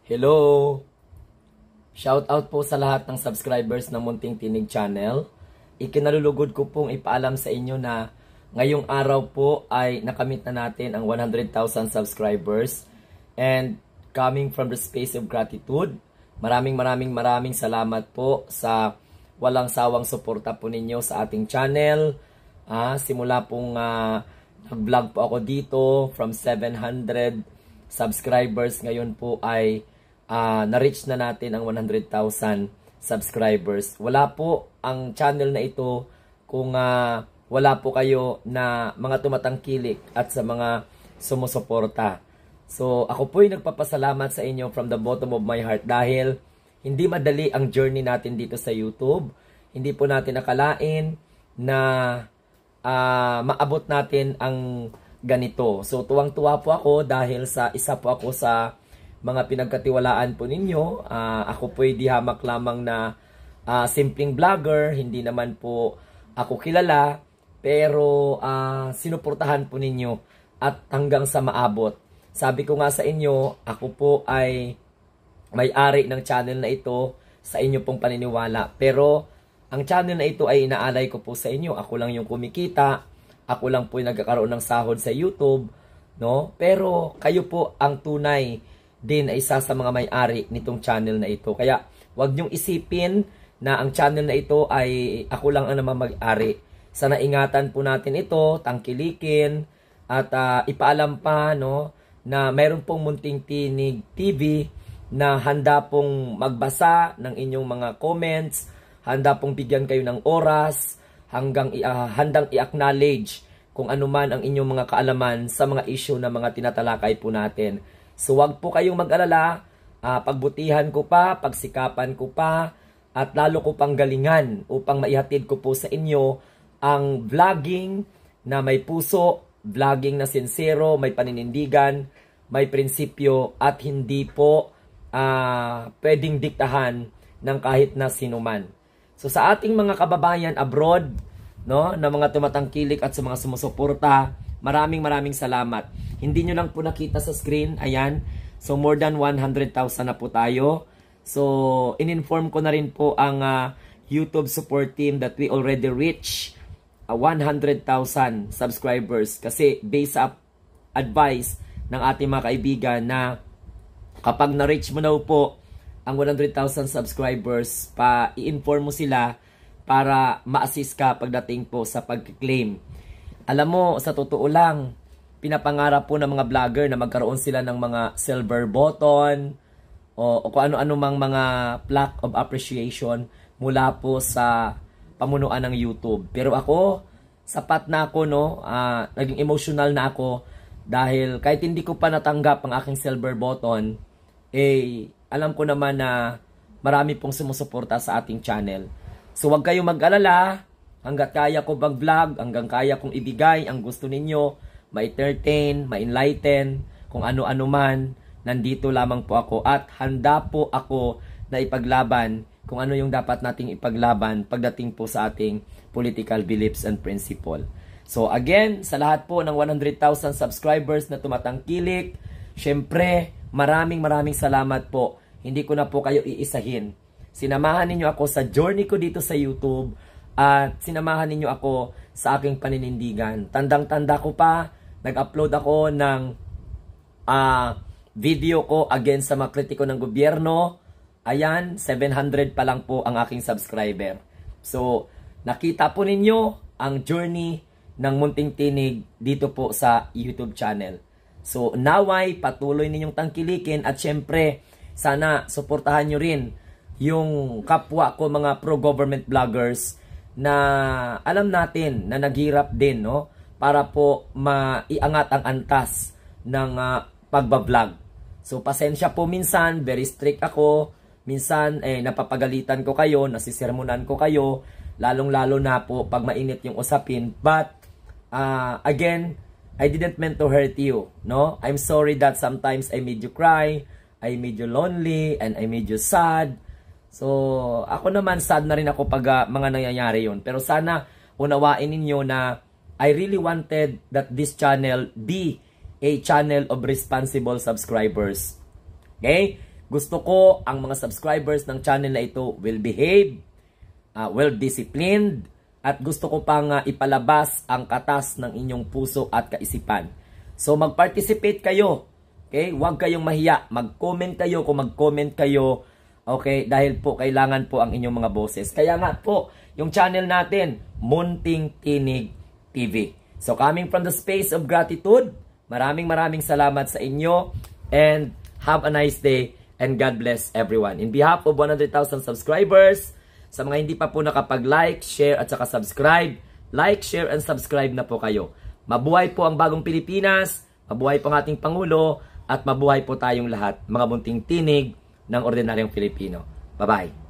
Hello! Shout out po sa lahat ng subscribers ng Munting Tinig Channel. Ikinalulugod ko pong ipaalam sa inyo na ngayong araw po ay nakamit na natin ang 100,000 subscribers. And coming from the space of gratitude, maraming salamat po sa walang sawang suporta po ninyo sa ating channel. Simula pong nag-vlog po ako dito from 700 subscribers, ngayon po ay na-reach na natin ang 100,000 subscribers. Wala po ang channel na ito kung wala po kayo na mga tumatangkilik at sa mga sumusuporta. So ako po ay nagpapasalamat sa inyo from the bottom of my heart dahil hindi madali ang journey natin dito sa YouTube. Hindi po natin nakalain na maabot natin ang ganito. So tuwang-tuwa po ako dahil sa isa po ako sa mga pinagkatiwalaan po ninyo. Ako po ay di hamak lamang na simpleng vlogger, hindi naman po ako kilala, pero sinuportahan po ninyo at hanggang sa maabot. Sabi ko nga sa inyo, ako po ay may-ari ng channel na ito sa inyo pong paniniwala. Pero ang channel na ito ay inaalay ko po sa inyo. Ako lang yung kumikita, ako lang po yung nagkakaroon ng sahod sa YouTube, no? Pero kayo po ang tunay din ay isa sa mga may-ari nitong channel na ito. Kaya wag niyong isipin na ang channel na ito ay ako lang ang naman may-ari. Sana ingatan po natin ito, tangkilikin, at ipaalam pa no, na mayroon pong Munting Tinig TV na handa pong magbasa ng inyong mga comments, handa pong bigyan kayo ng oras, handang i-acknowledge kung ano man ang inyong mga kaalaman sa mga issue na mga tinatalakay po natin. So wag po kayong mag-alala, pagbutihan ko pa, pagsikapan ko pa, at lalo ko pang galingan upang maihatid ko po sa inyo ang vlogging na may puso, vlogging na sincero, may paninindigan, may prinsipyo, at hindi po pwedeng diktahan ng kahit na sinuman. So sa ating mga kababayan abroad, no, na mga tumatangkilik at sa mga sumusuporta, maraming salamat. Hindi nyo lang po nakita sa screen, ayan. So more than 100,000 na po tayo. So in-inform ko na rin po ang YouTube support team that we already reach 100,000 subscribers. Kasi based up advice ng ating mga kaibigan na kapag na-reach mo na po ang 100,000 subscribers, i-inform mo sila para ma-assist ka pagdating po sa pag-claim. Alam mo, sa totoo lang, pinapangarap po ng mga vlogger na magkaroon sila ng mga silver button o kung ano-ano mang mga plaque of appreciation mula po sa pamunuan ng YouTube. Pero ako, sapat na ako, no? Naging emotional na ako dahil kahit hindi ko pa natanggap ang aking silver button, alam ko naman na marami pong sumusuporta sa ating channel. So wag kayong mag-alala, hanggat kaya ko mag-vlog, hanggang kaya kong ibigay ang gusto ninyo, ma-entertain, ma-enlighten, kung ano-ano man, nandito lamang po ako at handa po ako na ipaglaban kung ano yung dapat nating ipaglaban pagdating po sa ating political beliefs and principle. So again, sa lahat po ng 100,000 subscribers na tumatangkilik, syempre, maraming salamat po. Hindi ko na po kayo iisahin. Sinamahan ninyo ako sa journey ko dito sa YouTube at sinamahan ninyo ako sa aking paninindigan. Tandang-tanda ko pa, nag-upload ako ng video ko against sa mga kritiko ng gobyerno. Ayan, 700 pa lang po ang aking subscriber. So, nakita po ninyo ang journey ng Munting Tinig dito po sa YouTube channel. So, naway, patuloy ninyong tangkilikin at syempre, sana suportahan nyo rin yung kapwa ko mga pro-government vloggers na alam natin na naghirap din, no? Para po maiangat ang antas ng pagbablog. So, pasensya po minsan, very strict ako. Minsan, napapagalitan ko kayo, nasisermonan ko kayo, lalong-lalo na po pag mainit yung usapin. But, again, I didn't meant to hurt you, no? I'm sorry that sometimes I made you cry, I made you lonely, and I made you sad. So, ako naman sad na rin ako pag mga nangyayari yun. Pero sana unawain ninyo na I really wanted that this channel be a channel of responsible subscribers. Okay? Gusto ko ang mga subscribers ng channel na ito will behave, well-disciplined, at gusto ko pang ipalabas ang katas ng inyong puso at kaisipan. So mag-participate kayo. Okay? Huwag kayong mahiya. Mag-comment kayo kung mag-comment kayo. Okay? Dahil po kailangan po ang inyong mga boses. Kaya nga po, yung channel natin, Munting Tinig TV. So coming from the space of gratitude, maraming salamat sa inyo and have a nice day and God bless everyone. In behalf of 100,000 subscribers, sa mga hindi pa po nakapag-like, share at saka subscribe, like, share and subscribe na po kayo. Mabuhay po ang bagong Pilipinas, mabuhay po ang ating Pangulo, at mabuhay po tayong lahat, mga munting tinig ng ordinaryong Pilipino. Bye-bye.